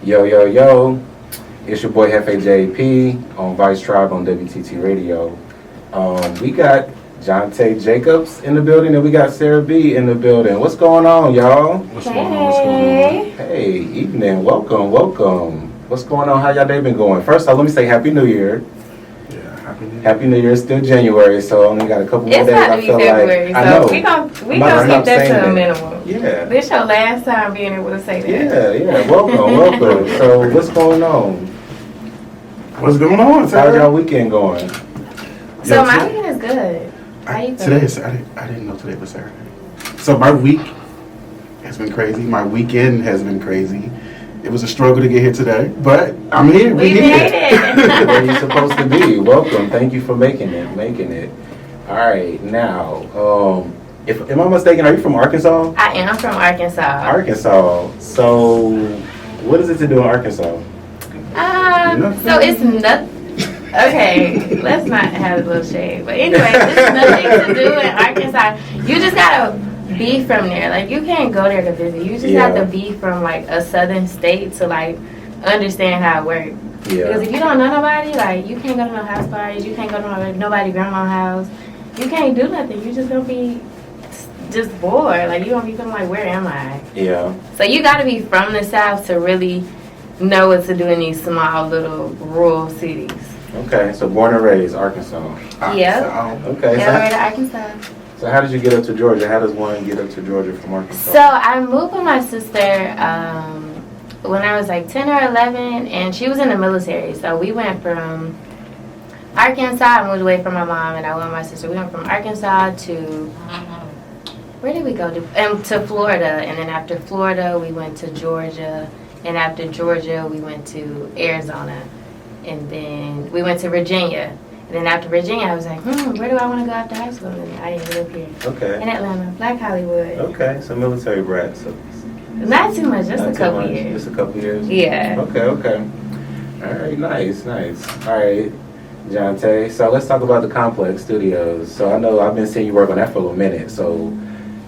Yo, yo, yo. It's your boy JefeJAP on Vice Tribe on WTT Radio. We got Jaunt'e Jacobs in the building and we got SaraBee in the building. What's going on, y'all? What's going on? What's going on? Hey, evening. Welcome, welcome. What's going on? How y'all day been going? First off, let me say Happy New Year. Yeah, Happy New Year. Happy New Year. It's still January, so I only got a couple more It's days. about to be February, I know. so we gonna keep that to a minimum. Yeah. This your last time being able to say that. Yeah. Welcome. So what's going on? What's going on, How's Sarah? y'all weekend going? So my weekend is good. How you Today is Saturday. I didn't know today was Saturday. So my week has been crazy. My weekend has been crazy. It was a struggle to get here today, but I'm here. We made it. Where you supposed to be? Welcome. Thank you for making it. All right, now, if am I mistaken? Are you from Arkansas? I am from Arkansas. Arkansas. So, what is it to do in Arkansas? So it's nothing. Okay, let's not have a little shade. But anyway, there's nothing to do in Arkansas. You just gotta be from there. Like, you can't go there to visit. You just have to be from like a southern state to like understand how it works. Yeah. Because if you don't know nobody, like, you can't go to no house parties. You can't go to nobody's grandma's house. You can't do nothing. You just gonna be just bored. Like, you gonna be feeling like, where am I? Yeah. So you gotta be from the South to really know what to do in these small little rural cities. Okay, so born and raised Arkansas. Yeah. Okay. Yeah, Arkansas. So how did you get up to Georgia? How does one get up to Georgia from Arkansas? So I moved with my sister when I was like 10 or 11, and she was in the military. So we went from Arkansas. I moved away from my mom, and I went with my sister. We went from Arkansas to, where did we go? To Florida. And then after Florida, we went to Georgia. And after Georgia, we went to Arizona. And then we went to Virginia. And then after Virginia, I was like, where do I want to go after high school? And I ended up here. Okay. In Atlanta, Black Hollywood. Okay, so military brat. So Not too much, just a couple years. Just a couple years? Yeah. Okay. All right, nice. All right, Jaunt'e. So let's talk about the Complex Studios. So I know I've been seeing you work on that for a little minute. So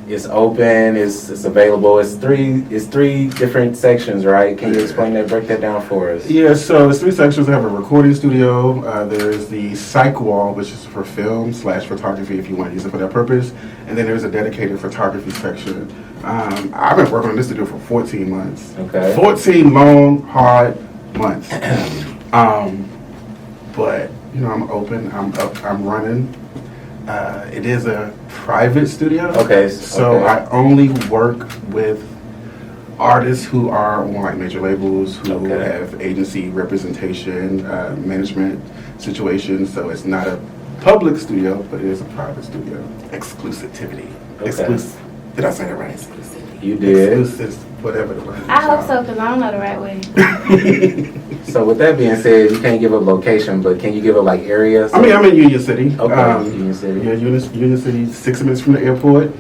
it's open, it's available. It's three different sections, right? Can you explain that, break that down for us? Yeah, so it's 3 sections. We have a recording studio. There's the psych wall, which is for film/photography if you want to use it for that purpose. And then there's a dedicated photography section. I've been working on this studio for 14 months. Okay. 14 long, hard months. But, you know, I'm open. I'm running. It is a private studio. Okay. So I only work with artists who are on like major labels, who have agency representation, management situations. So it's not a public studio, but it is a private studio. Exclusivity. Okay. Did I say that right? Exclusivity. You did. Exclusive, whatever the word is. I hope so, because I don't know the right way. So with that being said, you can't give a location, but can you give a like area? So I mean, I'm in Union City. Okay, Union City. Yeah, Union City, 6 minutes from the airport.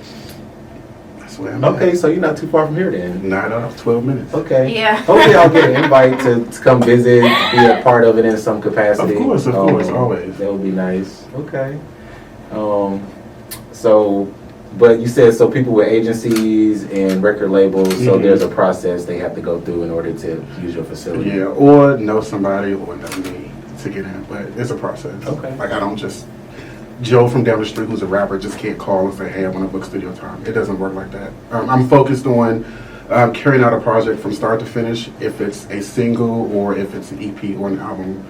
That's where I'm at. Okay, so you're not too far from here then. Not off 12 minutes. Okay. Yeah. Hopefully I'll get an invite to come visit, be a part of it in some capacity. Of course, always. That would be nice. Okay. So, but you said so people with agencies and record labels, so there's a process they have to go through in order to use your facility. Yeah, or know somebody or know me to get in, but it's a process. Okay. Like I don't just, Joe from down the street who's a rapper just can't call and say, hey, I want to book studio time. It doesn't work like that. I'm focused on carrying out a project from start to finish. If it's a single or if it's an EP or an album,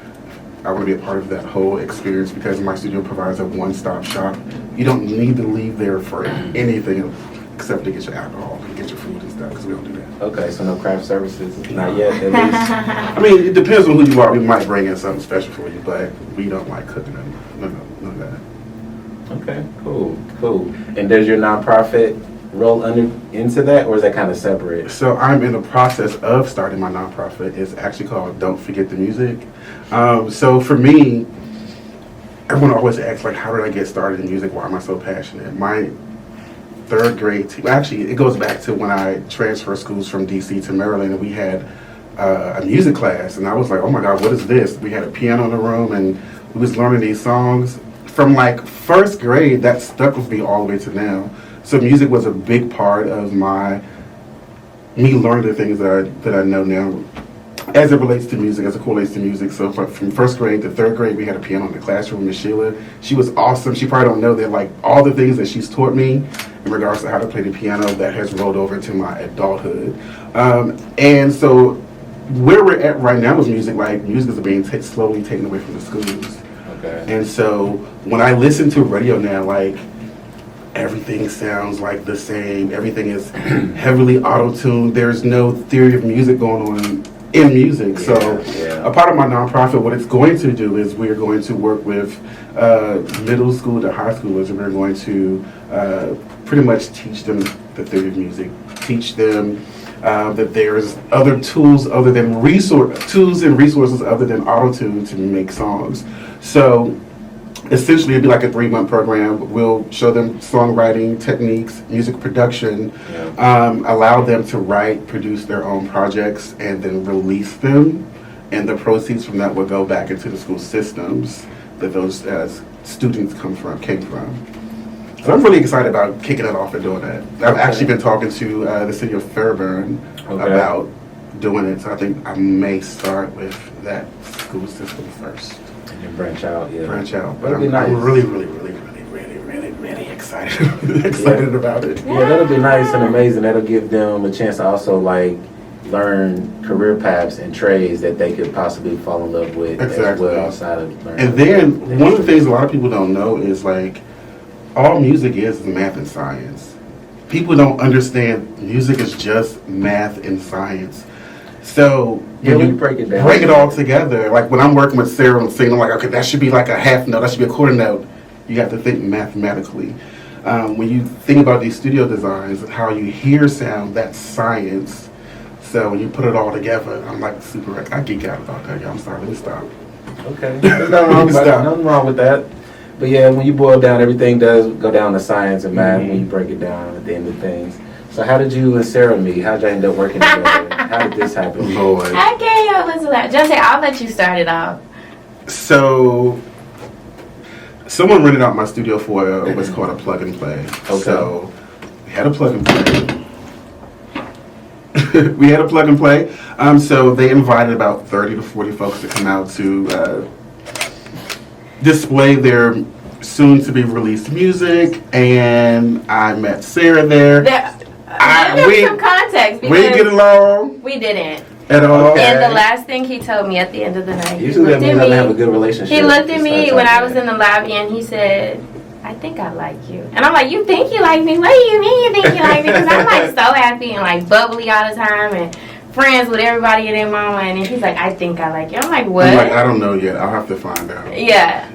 I want to be a part of that whole experience because my studio provides a one-stop shop. You don't need to leave there for anything except to get your alcohol and get your food and stuff because we don't do that. Okay, so no craft services, not yet at least. I mean, it depends on who you are. We might bring in something special for you, but we don't like cooking them. None of that. Okay, cool. And does your nonprofit roll into that, or is that kind of separate? So I'm in the process of starting my nonprofit. It's actually called Don't Forget the Music. So for me, everyone always asks, like, how did I get started in music? Why am I so passionate? My 3rd grade actually, it goes back to when I transferred schools from DC to Maryland, and we had a music class, and I was like, oh my God, what is this? We had a piano in the room, and we was learning these songs. From like 1st grade, that stuck with me all the way to now. So music was a big part of me learning the things that I know now as it relates to music, as it correlates to music. So from first grade to third grade, we had a piano in the classroom. Miss Sheila, she was awesome. She probably don't know that like all the things that she's taught me in regards to how to play the piano, that has rolled over into my adulthood. And so where we're at right now with music, like music is being slowly taken away from the schools. Okay. And so when I listen to radio now, like everything sounds like the same. Everything is heavily auto-tuned. There's no theory of music going on in music. So a part of my nonprofit, what it's going to do is we're going to work with middle school to high schoolers, and we're going to pretty much teach them the theory of music, teach them that there's other tools other than resources other than auto-tune to make songs. So essentially, it'd be like a 3-month program. We'll show them songwriting techniques, music production, allow them to write, produce their own projects, and then release them. And the proceeds from that will go back into the school systems that those students came from. So I'm really excited about kicking it off and doing that. I've actually been talking to the city of Fairburn about doing it. So I think I may start with that school system first. And branch out, Branch out. But That'd be nice. I'm really excited about it. Yeah, that'll be nice and amazing. That'll give them a chance to also like learn career paths and trades that they could possibly fall in love with as well outside of learning. And then one of the things a lot of people don't know is like all music is math and science. People don't understand music is just math and science. So when you break it down, bring it all together, like when I'm working with Sarah and singing, I'm like, okay, that should be like a half note, that should be a quarter note. You have to think mathematically. When you think about these studio designs, how you hear sound, that's science. So when you put it all together, I'm like I geek out about that. I'm sorry, let me stop. Okay, there's nothing wrong with that. But yeah, when you boil down, everything does go down to science and math when you break it down at the end of things. So how did you and Sarah meet? How did you end up working together? How did this happen? Lord. I can't help but to laugh. Jaunt'e, I'll let you start it off. So someone rented out my studio for what's called a plug and play. Okay. So we had a plug and play. So they invited about 30 to 40 folks to come out to display their soon-to-be released music, and I met Sarah there. Give some context. We didn't get along. We didn't. At all. And the last thing he told me at the end of the night, Usually that means I have a good relationship. He looked at me when I was in the lobby and he said, I think I like you. And I'm like, you think you like me? What do you mean you think you like me? Because I'm like so happy and like bubbly all the time and friends with everybody and their mama. And then he's like, I think I like you. I'm like, what? I'm like, I don't know yet. I'll have to find out. Yeah.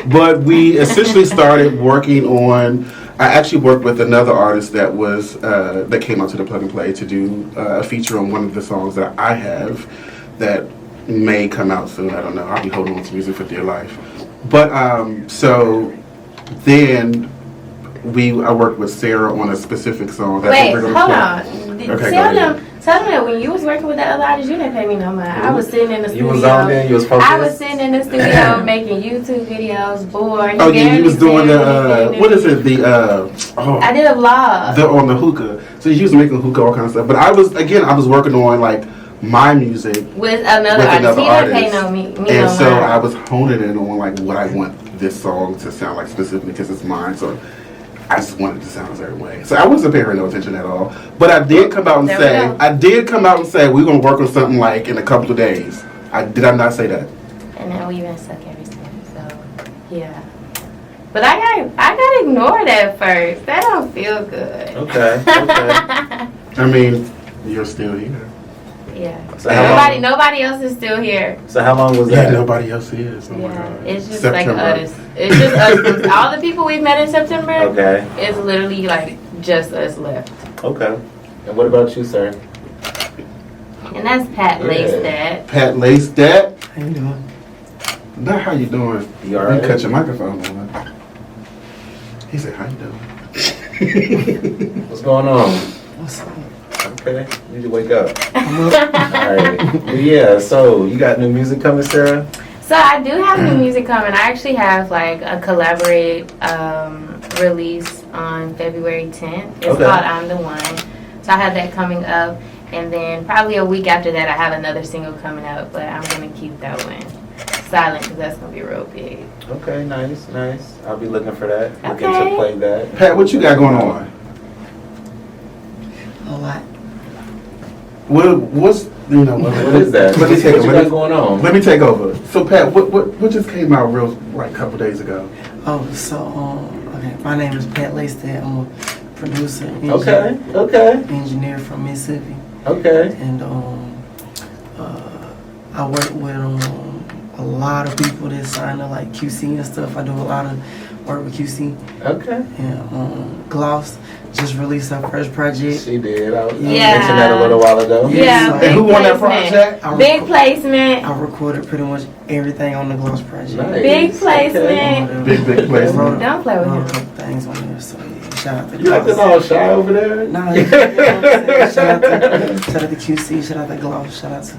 But we essentially started working on, I actually worked with another artist that was that came out to the plug and play to do a feature on one of the songs that I have that may come out soon. I don't know. I'll be holding on to music for dear life. But so then I worked with Sarah on a specific song. Wait, hold on. Okay, Tell them that when you was working with the other artists, you didn't pay me no mind. I was sitting in the studio. You was on there, you was focused. I was sitting in the studio making YouTube videos, bored. Oh yeah, you was doing the what is it? I did a vlog. On the hookah. So you was making hookah, all kinds of stuff. But I was working on like my music with another artist. He didn't pay me and so mind. I was honing in on like what I want this song to sound like specifically because it's mine. So I just wanted it to sound a certain way. So I wasn't paying her no attention at all. But I did come out and say we're gonna work on something like in a couple of days. Did I not say that? And now we've been stuck ever since. So yeah. But I got ignored at first. That don't feel good. Okay. I mean, you're still here. Yeah. So nobody else is still here. So how long was that? Yeah, nobody else is. Oh my God. It's just September. like us. It's just us. All the people we've met in September. Okay. It's literally like just us left. Okay. And what about you, sir? And that's Pat Laced. Pat Laced. How you doing? Not how you doing. You all right? You cut your microphone on. He said, how you doing? What's going on? What's up? Okay, you need to wake up. Alright. Yeah, so you got new music coming, Sarah? So I do have new music coming. I actually have like a collaborate release on February 10th. It's called I'm the One. So I have that coming up. And then probably a week after that, I have another single coming out, but I'm going to keep that one silent because that's going to be real big. Okay, nice. I'll be looking for that. Looking Okay. to play that. Pat, what you got going on? A lot. What's What is that? Let me take what you over. got going on? Let me take over. So Pat, what just came out real like a couple days ago? Oh, so okay. My name is Pat Laystad. I'm a producer, Okay. engineer from Mississippi, Okay. and I work with a lot of people that sign up like QC and stuff. I do a lot of work with QC Okay. and Gloss just released our first project. She did. I mentioned Yeah. that a little while ago. Yeah, And big who won that placement. project? Big placement. I recorded pretty much everything on the Gloss project. Nice. Big placement. Big placement. Don't play with Wrote him. a couple things on there, so yeah, shout out to You acting Gloss. all shy over there? Nah, you know what I'm saying? Shout out to QC, shout out to Gloss, shout out to,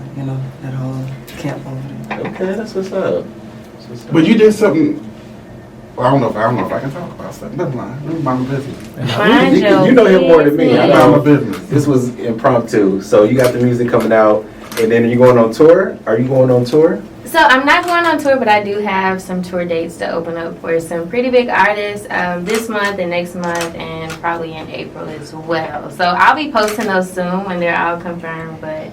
that whole camp over there. Okay, that's what's up. But you did something. Well, I don't know if I can talk about stuff. Never mind. Never mind my business. Mind your You know him more than me. I business. Mind my know. business. This was impromptu. So you got the music coming out, and then are you going on tour? Are you going on tour? So I'm not going on tour, but I do have some tour dates to open up for some pretty big artists this month and next month, and probably in April as well. So I'll be posting those soon when they're all confirmed. But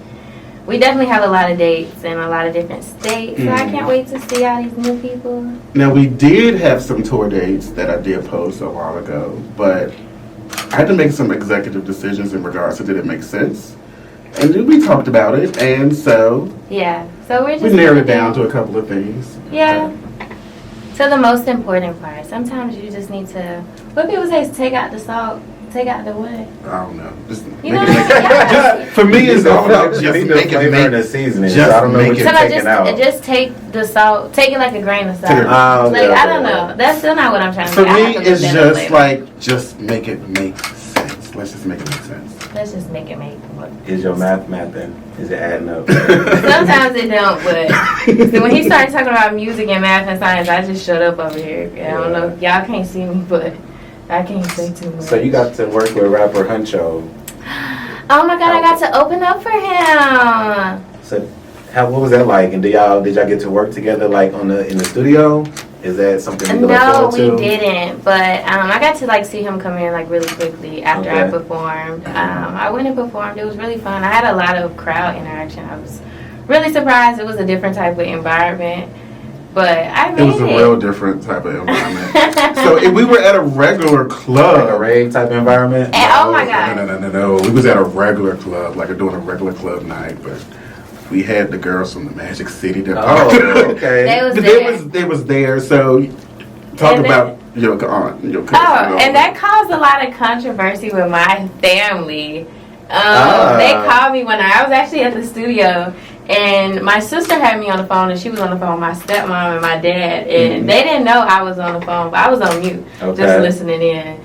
we definitely have a lot of dates in a lot of different states. So I can't wait to see all these new people. Now we did have some tour dates that I did post a while ago, but I had to make some executive decisions in regards to did it make sense, and then we talked about it, and so Yeah. So we're just we narrowed it gonna down do- to a couple of things. Yeah. So the most important part. Sometimes you just need to. What people say is take out the salt, take out the what? I don't know. Just You make know it what make I mean? just, for me, it's all about You just need the make it flavor and the make. seasoning. just So I don't know make what it- you're So I taking out. just take the salt, take it like a grain of salt. Take it- Like okay, I don't okay. know. That's still not what I'm trying to For say. I me, have to look it's that up just later. like just make it make sense. Let's just make it make sense. Let's just make it make work. Is your mathing? Is it adding up? Sometimes it don't, but see, when he started talking about music and math and science, I just shut up over here. I don't know. Y'all can't see me, but I can't say too much. So you got to work with rapper Huncho. Oh my God, I got to open up for him. So what was that like? And did y'all get to work together like in the studio? Is that something you look No, forward to? we didn't. But I got to like see him come in like really quickly after I Okay. performed. I went and performed. It was really fun. I had a lot of crowd interaction. I was really surprised. It was a different type of environment. But I made It was a real different type of environment. So if we were at a regular club. Like a rave type environment? And, oh my God. No. We was at a regular club, like doing a regular club night, but we had the girls from the Magic City that Oh, okay. They was But there. they was there, so talk And about your cousin. Oh, and that caused a lot of controversy with my family. Ah. They called me when I was actually at the studio, and my sister had me on the phone, and she was on the phone with my stepmom and my dad, and they didn't know I was on the phone, but I was on mute, Okay. just listening in,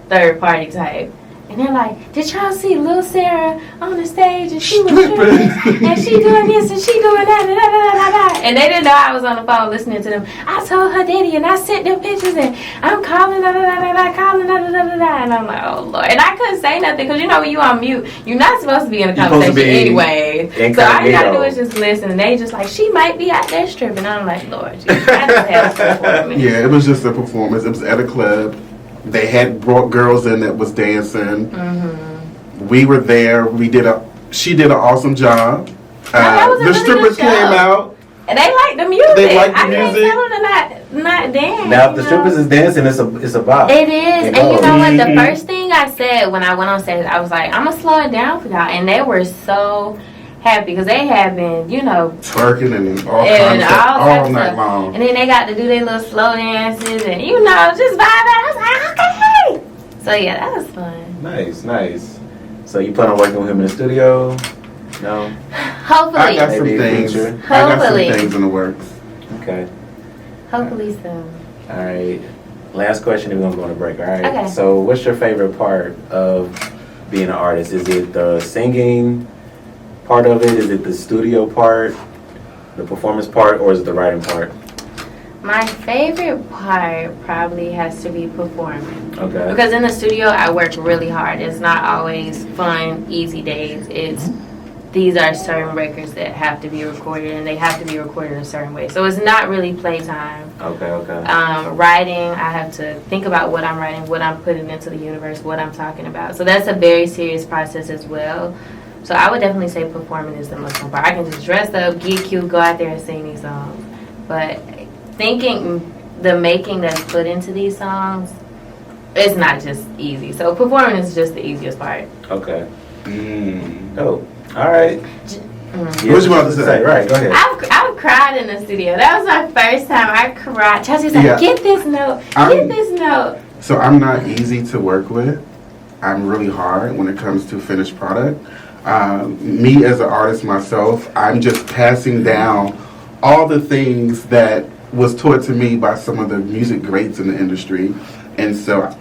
third party type. And they're like, did y'all see Lil Sarah on the stage, and she was stripping, and she doing this, and she doing that, and da, da, da, da, da. And they didn't know I was on the phone listening to them. I told her daddy, and I sent them pictures, and I'm calling, da, da, da, da, da, calling, da, da, da, da, da. And I'm like, oh, Lord. And I couldn't say nothing, because, when you on mute, you're not supposed to be in a You're supposed to conversation be anyway. So all you got to do incognito. is just listen. And they just like, she might be out there stripping. And I'm like, Lord, Jesus, I just had a performance. Yeah, it was just a performance. It was at a club. They had brought girls in that was dancing. We were there. She did an awesome job. that was a The really strippers good show. came out. And they like the music. They like the I can't music. tell them to not dance. Now, if the you know? strippers is dancing, it's a bop. It is. And know. you know what? The Mhm. first thing I said when I went on stage, I was like, I'm going to slow it down for y'all. And they were so happy because they had been, Twerking and all and kinds of stuff all all types of night stuff. long. And then they got to do their little slow dances and, just vibing. I was like, okay. So, yeah, that was fun. Nice. So you plan on working with him in the studio? No? Hopefully. I got some Maybe a things. feature. I got some Hopefully. things in the works. Okay. Hopefully soon. All right. Last question, and we're going to go on a break. All right. Okay. So what's your favorite part of being an artist? Is it the singing part of it? Is it the studio part, the performance part, or is it the writing part? My favorite part probably has to be performing. Okay. Because in the studio, I work really hard. It's not always fun, easy days. These are certain records that have to be recorded, and they have to be recorded in a certain way. So it's not really playtime. Okay. Writing, I have to think about what I'm writing, what I'm putting into the universe, what I'm talking about. So that's a very serious process as well. So I would definitely say performing is the most important part. I can just dress up, get cute, go out there and sing these songs. But thinking the making that's put into these songs, it's not just easy. So performing is just the easiest part. Okay. Oh, all right. What you about to say? Right, go ahead. I've cried in the studio. That was my first time I cried. Chelsea's like, Yeah. get this note, get this note. So I'm not easy to work with. I'm really hard when it comes to finished product. Me as an artist myself, I'm just passing down all the things that was taught to me by some of the music greats in the industry. And so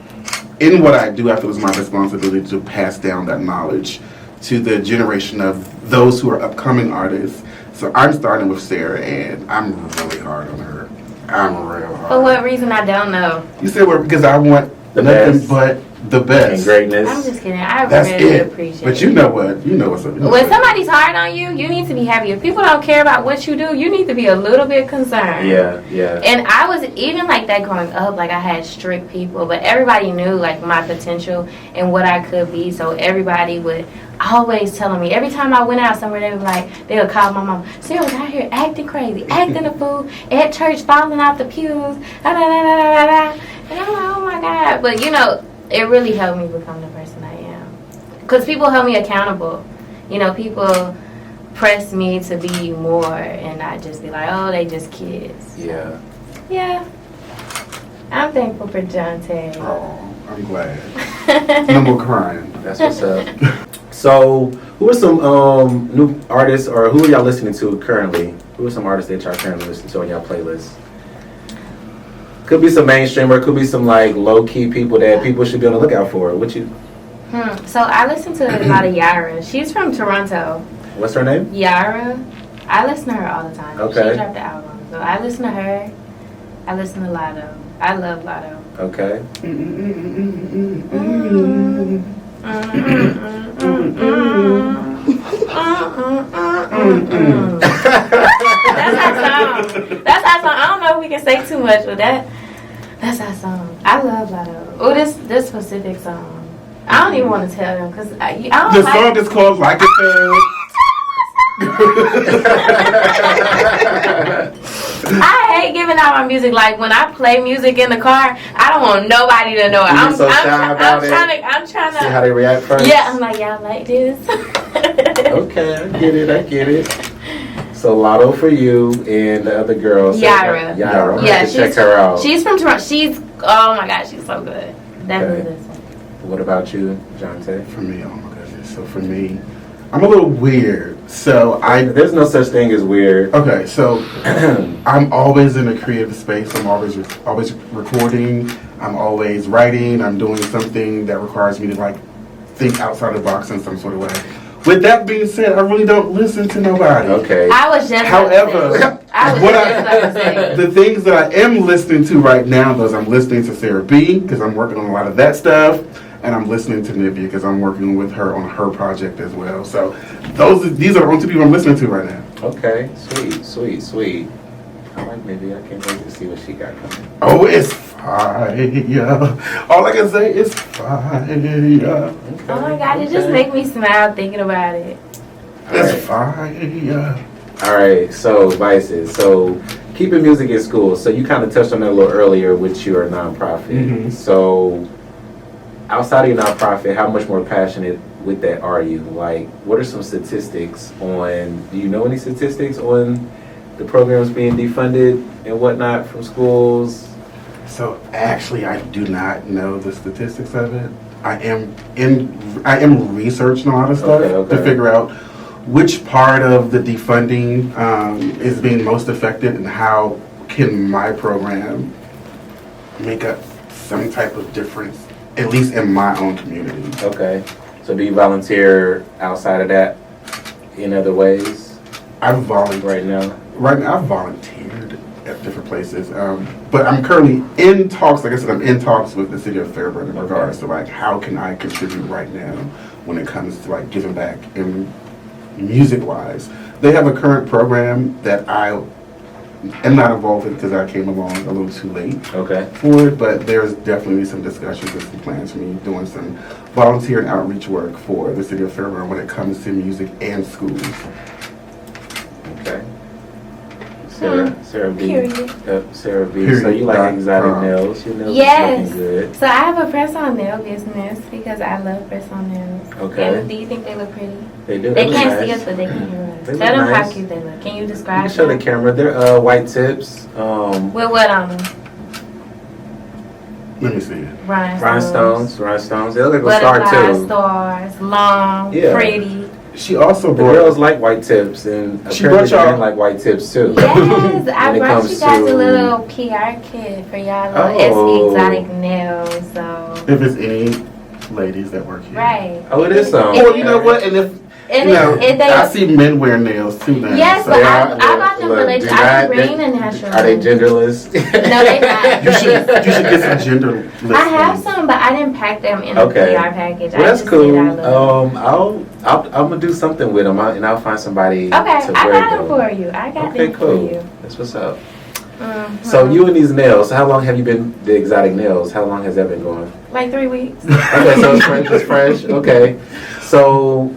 in what I do, I feel it's my responsibility to pass down that knowledge to the generation of those who are upcoming artists. So I'm starting with Sarah, and I'm really hard on her. I'm real hard. For what reason, I don't know. You said what? Because I want The nothing best. but the best. And greatness. I'm just kidding. I That's really it. appreciate But you know what? You know what's up. You know When what's up. somebody's hard on you, you need to be happy. If people don't care about what you do, you need to be a little bit concerned. Yeah. And I was even like that growing up. Like I had strict people, but everybody knew like my potential and what I could be. So everybody would always telling me. Every time I went out somewhere, they were like, they would call my mom. Sarah was out here acting crazy, acting a fool at church, falling off the pews, da da da da da da. And I'm like, oh my God. But you know, it really helped me become the person I am. Because people held me accountable. You know, people press me to be more and not just be like, oh, they just kids. Yeah. Yeah. I'm thankful for Jaunt'e. Oh, I'm glad. No more crying. That's what's up. So, who are some new artists, or who are y'all listening to currently? Who are some artists that y'all currently listening to on y'all playlist? Could be some mainstream, or could be some like low key people that people should be on the lookout for. What you? So I listen to a lot of Yara. She's from Toronto. What's her name? Yara. I listen to her all the time. Okay. She dropped the album. So I listen to her. I listen to Lotto. I love Lotto. Okay. That's our song. That's our song. I don't know if we can say too much, but that's our song. I love Lotto. Oh, this specific song. I don't even want to tell them because I don't The like song is called Like a Thug. I hate giving out my music. Like when I play music in the car, I don't want nobody to know it. You get so shy about it. I'm trying to. See how they react first. Yeah, I'm like, y'all like this. Okay, I get it. So Lotto for you and the other girl. Yara. Yara. Yeah, Yeah, check her out. She's from Toronto. Oh my God, she's so good. Definitely Okay. listen. What about you, Jaunt'e? For me, oh my goodness. So for me, I'm a little weird. So There's no such thing as weird. Okay, so I'm always in a creative space. I'm always recording. I'm always writing. I'm doing something that requires me to like think outside the box in some sort of way. With that being said, I really don't listen to nobody. Okay. I was just. However, what the things that I am listening to right now, though, is I'm listening to SaraBee because I'm working on a lot of that stuff, and I'm listening to Nivea because I'm working with her on her project as well. So these are the only two people I'm listening to right now. Okay. Sweet. I like Nivea. I can't wait to see what she got coming. Oh, it's fire. All I can say is fire. Oh my God, it just makes me smile thinking about it. It's fire. All right. So vices. So keeping music in school. So you kind of touched on that a little earlier with your nonprofit. Mhm. So outside of your nonprofit, how much more passionate with that are you? Like, what are some statistics on? Do you know any statistics on the programs being defunded and whatnot from schools? So actually, I do not know the statistics of it. I am researching a lot of stuff Okay. to figure out which part of the defunding is being most affected and how can my program make up some type of difference, at least in my own community. Okay. So do you volunteer outside of that in other ways I've volunteered. right now? Right now, I've volunteered at different places. But I'm currently in talks, like I said, I'm in talks with the city of Fairburn in regards to like how can I contribute right now when it comes to like giving back in music-wise. They have a current program that I am not involved in because I came along a little too late Okay. for it, but there's definitely some discussions and some plans for me doing some volunteer and outreach work for the city of Fairburn when it comes to music and schools. Okay. SaraBee. Period. Yep, SaraBee. Period. So you like Dot exotic com. nails? Your nails Yes. is looking good. So I have a press-on nail business because I love press-on nails. Okay. And do you think they look pretty? They do. They look can't nice. see us, but they can hear us. They Tell look them how nice. cute they look. Can you You describe can show the them? camera. They're white tips. With what on them? Let me see. Rhinestones. Rhinestones. They look like a star Butterfly too. stars. Long. Yeah. Pretty. She also The brought. girls like white tips, and She apparently brought y'all- men like white tips too. Yes, I When it brought comes you guys to- a little PR kit for y'all little Oh. SB exotic nails. So If it's any ladies that work here. right. Oh, it is some. Or you know what? And if And you know, if they I see men wear nails too now. yes, so but Yeah, I got them look, for ladies. do I not- can bring the natural. Are they genderless? No, they not. you should get some gender listings. I have some, but I didn't pack them in a Okay. PR package. Well, I that's just cool. did our little- I'm gonna do something with them, and I'll find somebody Okay, I to wear got them them. for you. I got Okay, them for cool. you. That's what's up. Mhm. So you and these nails, how long have you been the exotic nails? How long has that been going? Like 3 weeks. Okay, so it's fresh. It's fresh. Okay, so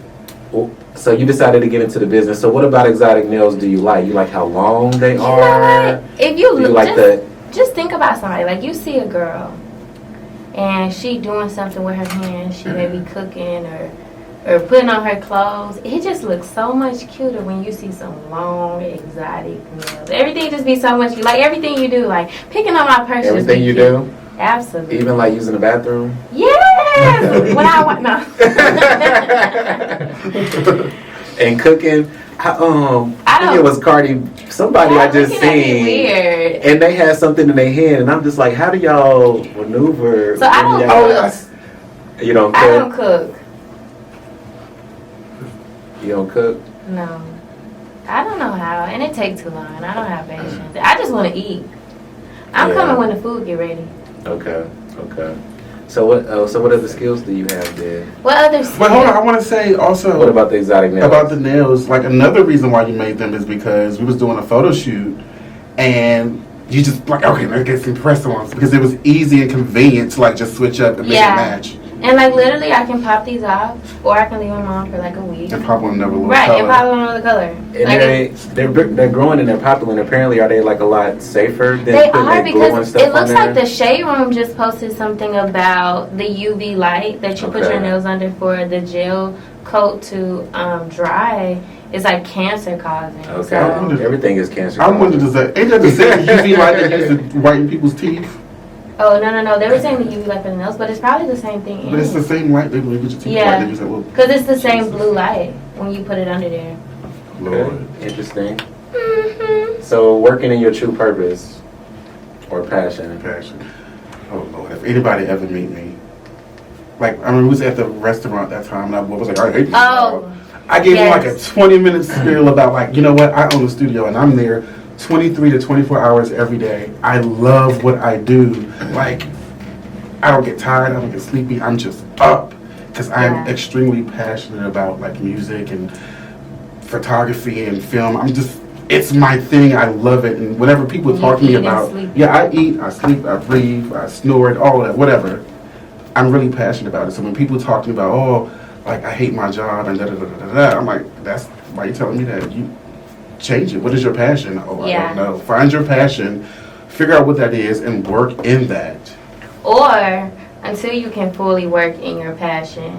you decided to get into the business. So what about exotic nails do you like? You like how long they You know are? what? If you Do you look, like the? just think about somebody. Like you see a girl, and she doing something with her hands. She may be cooking or putting on her clothes. It just looks so much cuter when you see some long exotic nails. Everything just be so much. Like everything you do, like picking up my purse. just Everything be you cute. do, Absolutely. even like using the bathroom. Yes. When I want no. And cooking. I think don't- it was Cardi. Somebody I just Looking at me seen. weird. And they had something in their hand, and I'm just like, how do y'all maneuver? So I when don't y'all- cook. You don't I cook? don't cook. You don't cook? No. I don't know how, and it takes too long. I don't have patience. I just want to eat. I'm Yeah. coming when the food get ready. Okay, okay. So what other skills do you have there? What other skills? But hold on, I want to say also What about the exotic nails? about the nails. Like another reason why you made them is because we was doing a photo shoot, and you just like, okay, let's get some press-ons because it was easy and convenient to like just switch up and make Yeah. it match And like literally, I can pop these off, or I can leave them on for like a week. and pop on another little Right, color. and pop on another color. And Like they're growing and they're popular, and apparently are they like a lot safer than they putting are like glue and because stuff it looks on like there? the Shade Room just posted something about the UV light that you put Okay. your nails under for the gel coat to dry. It's like cancer causing. Okay, So, everything is cancer. I wondered, does that ain't that the same UV light they use to whiten people's teeth? oh no, they were saying the UV light for the nails, but it's probably the same thing. But it's the same light they use your teeth Yeah. white. They use that little. Because it's the same blue light when you put it under there. Okay, Lord. interesting. Mm-hmm. So working in your true purpose or passion. Passion. Oh Lord, if anybody ever meet me, like I mean, we was at the restaurant that time, and I was like, I hate this job. Oh, I gave him yes. like a 20-minute spiel about like, you know what, I own a studio and I'm there 23 to 24 hours every day. I love what I do. Like, I don't get tired, I don't get sleepy, I'm just up. Because I'm Yeah. extremely passionate about like music and photography and film. It's my thing, I love it. And whenever people You talk to me eat and about, sleep. yeah, I eat, I sleep, I breathe, I snore, all of that, whatever. I'm really passionate about it. So when people talk to me about, oh, like I hate my job and da da da da da, I'm like, that's why you telling me that. You change it. What is your passion? Oh, I Yeah. don't know. Find your passion, figure out what that is, and work in that. or until you can fully work in your passion,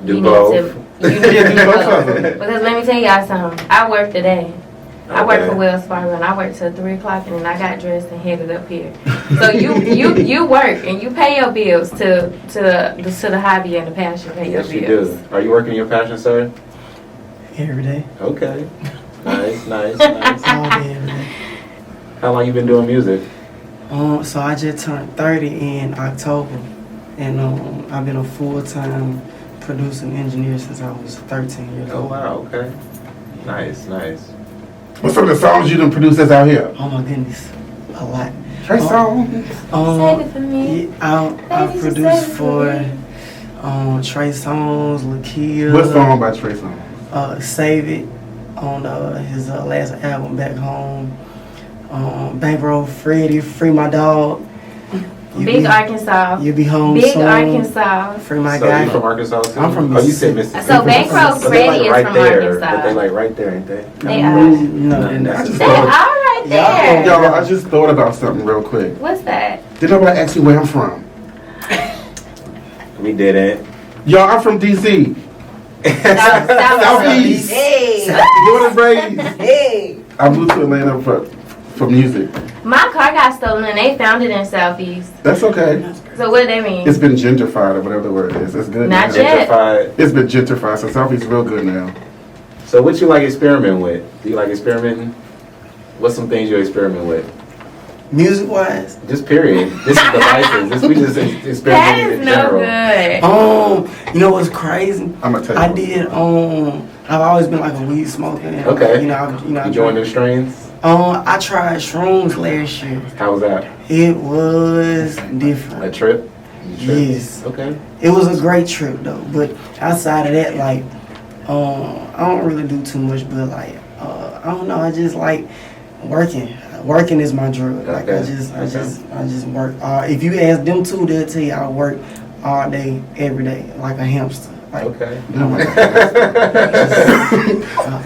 Do you both. need to. You need Yeah, to do both both. of them. Because let me tell y'all something. I work today. I work Okay. for Wells Fargo, and I work till 3 o'clock, and then I got dressed and headed up here. So you work and you pay your bills to the hobby and the passion. Pay Yes, your you bills. do. Are you working in your passion, sir? Every day. Okay. Nice, nice, All nice. day, every day. How long you been doing music? So I just turned 30 in October, and I've been a full-time producing engineer since I was 13 years Oh old. wow, okay. Nice, nice. What's some of the songs you done produced that's out here? Oh my goodness, a lot. Trey Songz. Save it for me. I Baby, just produced save it for me. Trey Songz, Lakia. What song by Trey Songz? Save It on his last album, Back Home. Bankroll, Freddie, Free My Dog. Big Arkansas. You be home Big soon. Arkansas. Free my So guy. you from Arkansas too? I'm from Oh, you said Mississippi. Mississippi. So Bankroll But they Freddie is right from there, Arkansas. But they like right there, ain't they? They are. No, they're not. I just They are thought, right there. y'all, I just thought about something real quick. What's that? Did nobody ask you where I'm from? We didn't. Y'all, I'm from DC. Southeast. Hey, Born and raised. hey. I moved to Atlanta for music. My car got stolen and they found it in Southeast. That's okay. So what does that mean? It's been gentrified or whatever the word is. It's good. Not now. yet. Gentrified. It's been gentrified, so Southeast real good now. So what you like experimenting with? Do you like experimenting? What's some things you experiment with? Music wise, Just period. This is the license. We just experiment That in is no general. good. you know what's crazy? I'm gonna tell you. I did. I've always been like a weed smoker. And, Okay. You know. You joined the strains? I tried shrooms last year. How was that? It was A different. trip? You tripped? Yes. Okay. It was a great trip though. But outside of that, like, I don't really do too much. But like, I don't know. I just like working. Working is my drug. Like Okay. I just work. If you ask them two, they'll tell you I work all day, every day, like a hamster. Like, Okay. Oh my God.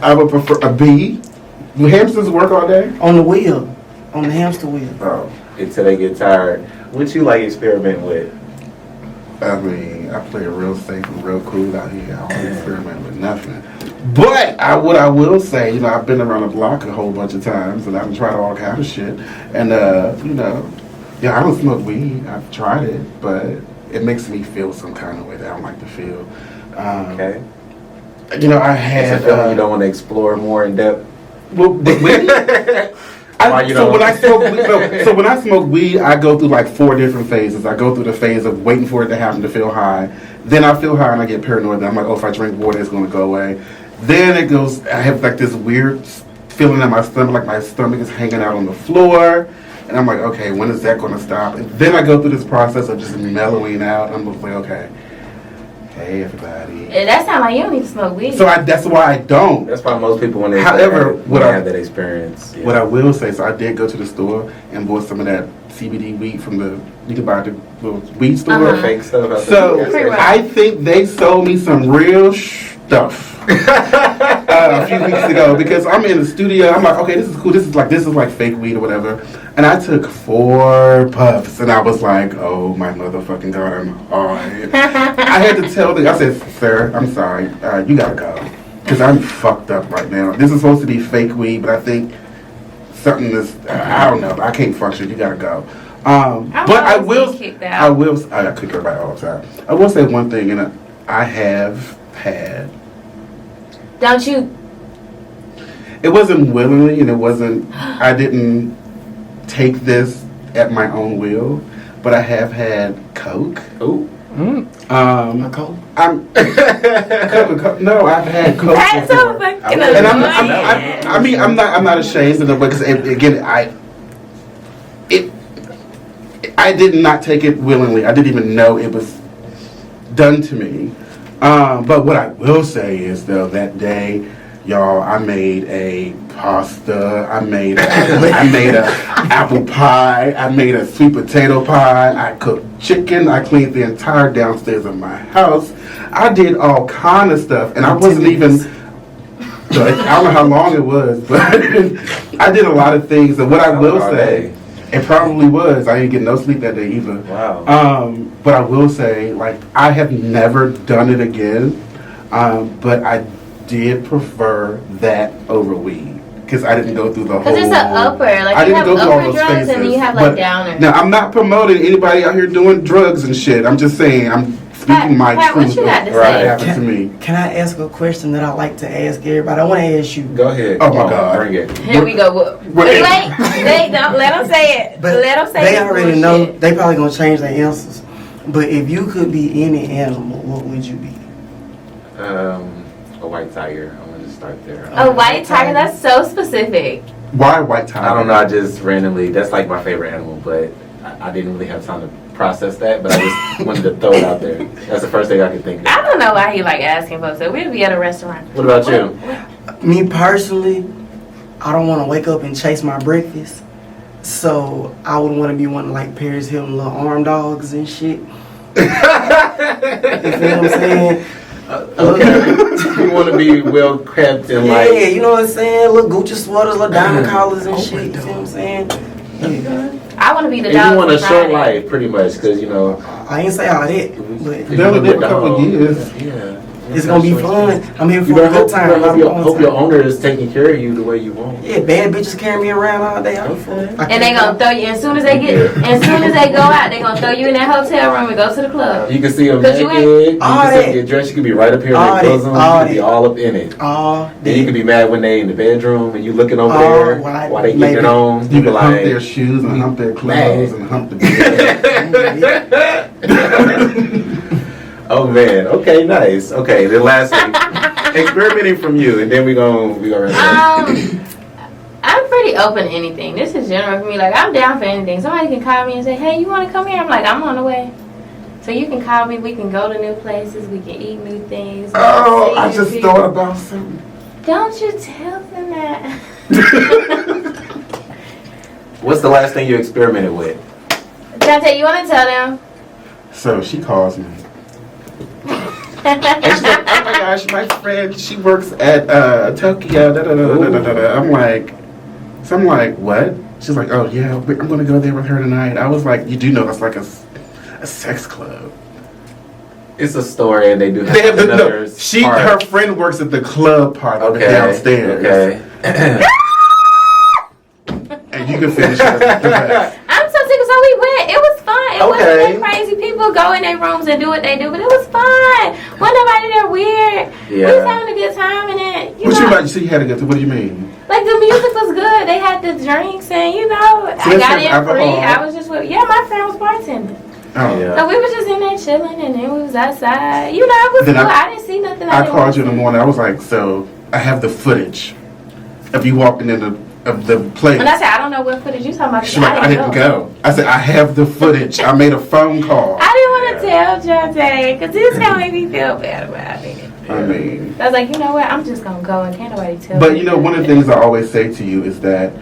I would prefer a bee. Do hamsters work all day? on the wheel, on the hamster wheel. Oh. Until they get tired. What you like experimenting with? I mean, I play real safe and real cool out here. I don't experiment with nothing. But what I will say, you know, I've been around the block a whole bunch of times and I've tried all kinds of shit. And, you know, yeah, I don't smoke weed. I've tried it, but it makes me feel some kind of way that I don't like to feel. Okay. You know, I It's a had. feeling you don't want to explore more in depth. Well, weed? Why you don't? When I smoke weed, I go through like 4 different phases. I go through the phase of waiting for it to happen to feel high. Then I feel high and I get paranoid. Then I'm like, oh, if I drink water, it's going to go away. Then it goes, I have like this weird feeling in my stomach, like my stomach is hanging out on the floor. And I'm like, okay, when is that going to stop? And then I go through this process of just mellowing out. I'm just like, okay, hey everybody. That sounds like you don't need to smoke weed. So that's why I don't. That's probably most people when they However, when they have that experience. Yeah. What I will say, so I did go to the store and bought some of that CBD weed from you can buy at the little weed store. Uh-huh. Fake stuff. Out So there. I think they sold me some real stuff a few weeks ago because I'm in the studio. I'm like, okay, this is cool. This is like fake weed or whatever. And I took 4 puffs and I was like, oh my motherfucking God, I'm high. I had to tell I said, sir, I'm sorry, you gotta go because I'm fucked up right now. This is supposed to be fake weed, but I think something is I don't know. I can't function. You gotta go. But I will. I kick everybody all the time. I will say one thing, and I have had. Don't you? It wasn't willingly, and it wasn't. I didn't take this at my own will, but I have had Coke. Ooh. A cold. No, I've had Coke That's so before. fucking And annoying. I'm not ashamed of it because again, I did not take it willingly. I didn't even know it was done to me. But what I will say is though, that day, y'all, I made a pasta. I made a apple pie. I made a sweet potato pie. I cooked chicken. I cleaned the entire downstairs of my house. I did all kind of stuff, and I wasn't even. So I don't know how long it was, but I did a lot of things. And what I will say, it probably was. I didn't get no sleep that day either. Wow. But I will say, like, I have never done it again. But I did prefer that over weed. Because I didn't go through the whole... Because it's an upper. Like, I you didn't have go through all upper those drugs phases. and then you have, like, But downers. now, I'm not promoting anybody out here doing drugs and shit. I'm just saying, I'm speaking my Pat, what truth. you got to of what say? happened to me. Can I ask a question that I like to ask everybody? I want to ask you. Go ahead. Oh, my Come on, God. Bring it. Here we go. Wait, don't let them say it. But Let them say they this already know. bullshit. They probably gonna change their answers. But if you could be any animal, what would you be? A white tiger. I'm gonna just start there. A white tiger, that's so specific. Why white tiger? I don't know. I just randomly. That's like my favorite animal, but I didn't really have time to process that. But I just wanted to throw it out there. That's the first thing I could think of. I don't know why he like asking folks. So we'd be at a restaurant. What about you? Me personally, I don't want to wake up and chase my breakfast. So I would want to be one of like Paris Hilton little arm dogs and shit. You feel what I'm saying? Okay. You want to be well kept and Yeah, like. you know what I'm saying? Little Gucci sweaters, little diamond collars and shit. You feel what I'm saying? Yeah. I want to be the And dog. you want a for short Friday. life, pretty much, because you know. I ain't say all that, but They'll live a couple of years. Yeah. it's gonna be fun. I'm here You for a better good hope, time. you not better a hope, long hope your time. owner is taking care of you the way you want. Yeah, bad bitches carry me around all day. I'll be Okay. fun. And they gonna throw you as soon as they go out, they gonna throw you in that hotel room and go to the club. You can see them 'Cause you naked. You all can see that. them get dressed. You can be right up here in All their that, bosom. You all can be that. all up in it. Oh, Then you can be mad when they in the bedroom and you looking over Oh, there right. while they getting Maybe. it on. You be can hump like, their shoes and hump their clothes and hump the bed. oh man, okay, nice. Okay, the last thing, experimenting from you, and then we gonna. I'm pretty open to anything. This is general for me. Like, I'm down for anything. Somebody can call me and say, hey, you want to come here? I'm like, I'm on the way. So you can call me. We can go to new places. We can eat new things. Oh, see I new just people. thought about something. Don't you tell them that. What's the last thing you experimented with? Jaunt'e, you want to tell them? So she calls me. And she's like, oh my gosh, my friend, she works at Tokyo. Da, da, da, da, da, da, da. I'm like, what? She's like, oh yeah, I'm gonna go there with her tonight. I was like, you do know that's like a sex club. It's a store, and they do have They have another part. her friend works at the club part of it Okay. downstairs. Okay. And you can finish it. I'm so sick. So we went. It was fun. It wasn't Okay. that crazy. People go in their rooms and do what they do, but it was fun. Wasn't nobody there weird. We was Yeah. having a good time in it. What you like? So you had to go to? What do you mean? Like, the music was good. They had the drinks and, you know, I this got is in free. alcohol. I was just with, my friend was bartending. Oh. Yeah. So we was just in there chilling and then we was outside. You know, it was Then cool. I- I didn't see nothing. I didn't called want you in the to morning. I was like, so I have the footage of you walking in of the place. see. And I said, I don't know what footage you talking about. She's like, I didn't go. I said, I have the footage. I made a phone call. I didn't want to tell Jaunt'e because this gonna make me feel bad about it. I mean, I was like, you know what? I'm just gonna go and can't nobody tell me. but you know, one of the things I always say to you is that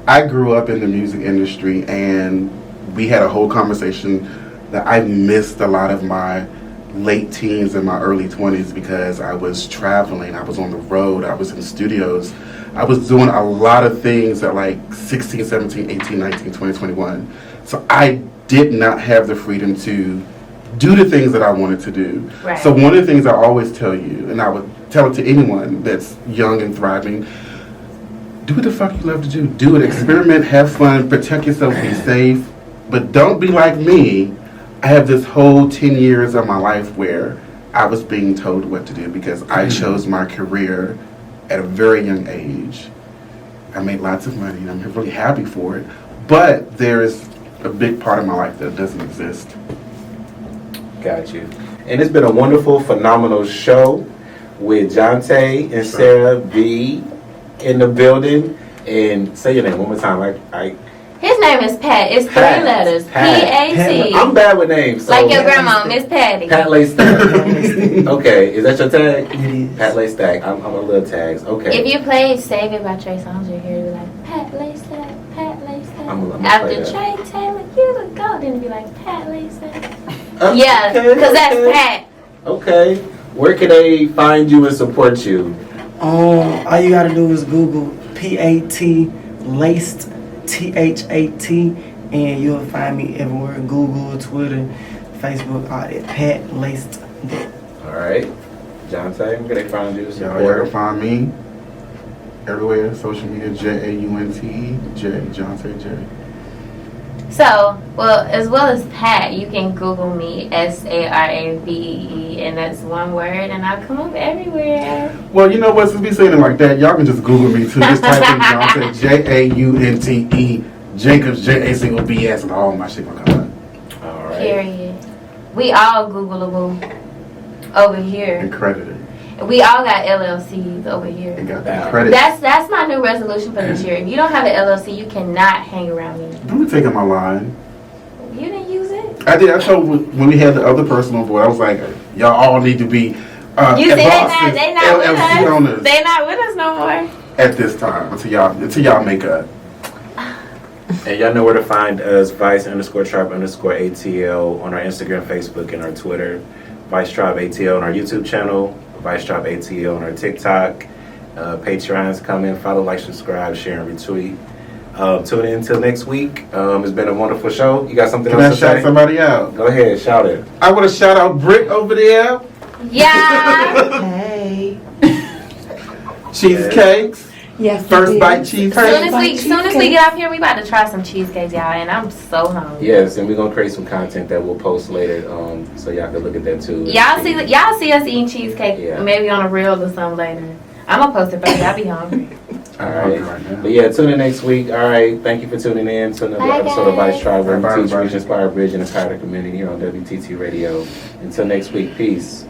I grew up in the music industry, and we had a whole conversation that I missed a lot of my late teens and my early 20s because I was traveling, I was on the road, I was in studios, I was doing a lot of things at like 16, 17, 18, 19, 20, 21. So I did not have the freedom to do the things that I wanted to do. Right. So one of the things I always tell you, and I would tell it to anyone that's young and thriving, do what the fuck you love to do. Do it, experiment, have fun, protect yourself, be safe, but don't be like me. I have this whole 10 years of my life where I was being told what to do because I chose my career at a very young age. I made lots of money and I'm really happy for it, but there's a big part of my life that doesn't exist. Got you. And it's been a wonderful, phenomenal show with Jaunt'e and SaraBee in the building. And say your name one more time. His name is Pat. It's Pat. 3 letters. Pat. P-A-T. I'm bad with names. So Like your grandma, Miss Patty. Pat Laystack. Okay, is that your tag? It is. Pat Laystack. I'm a little tags. Okay. If you play Save It by Trey Songz, you'll hear it be like, Pat Laystack, Pat Laystack. I'm gonna After play that. Trey Taylor, you the GOAT, then it'd be like, Pat Laystack. Okay, Yeah, because that's okay. Pat. Okay. Where can they find you and support you? All you gotta do is Google P-A-T laced T-H-A-T and you'll find me everywhere. Google, Twitter, Facebook, all that. Pat laced that. All right. Jaunt'e, where can they find you? Y'all Support. can find me everywhere, social media, Jaunt'e, Jaunt'e, J. So, well as Pat, you can Google me, SaraBee, and that's one word, and I'll come up everywhere. Well, you know what? Since we saying it like that, y'all can just Google me too. Just type in Jaunt'e, Jaunte, Jacobs, JACOBS, and all my shit gonna come up. All right. Period. We all Googleable over here. And credited. We all got LLCs over here. And got that credit. That's my new resolution for this year. If you don't have an LLC, you cannot hang around me. I'm gonna take on my line. You didn't use it? I did. I told when we had the other person on board, I was like, y'all all need to be You said bosses, they not with LLC us. owners They not with us no more. at this time until y'all make up. And y'all know where to find us, Vice_Tribe_ATL on our Instagram, Facebook, and our Twitter. Vice Tribe ATL on our YouTube channel. Vice Tribe ATL on our TikTok. Patreon's coming. Follow, like, subscribe, share, and retweet. Tune in until next week. It's been a wonderful show. You got something Can I else to shout say? somebody out? Go ahead, shout it. I want to shout out Britt over there. Yeah. Hey. Cheesecakes. Yes. First bite cheesecake. Soon as we get off here, we about to try some cheesecakes, y'all, and I'm so hungry. Yes, and we're gonna create some content that we'll post later, so y'all can look at that too. Y'all see us eating cheesecake, Yeah. maybe on a reel or something later. I'm gonna post it first. Y'all be hungry. All right. But yeah, tune in next week. All right. Thank you for tuning in to another Bye, episode of guys. Vice Tribe, where we Bye, teach, bye. reach, inspire, bridge, and empower the community here on WTT Radio. Until next week, peace.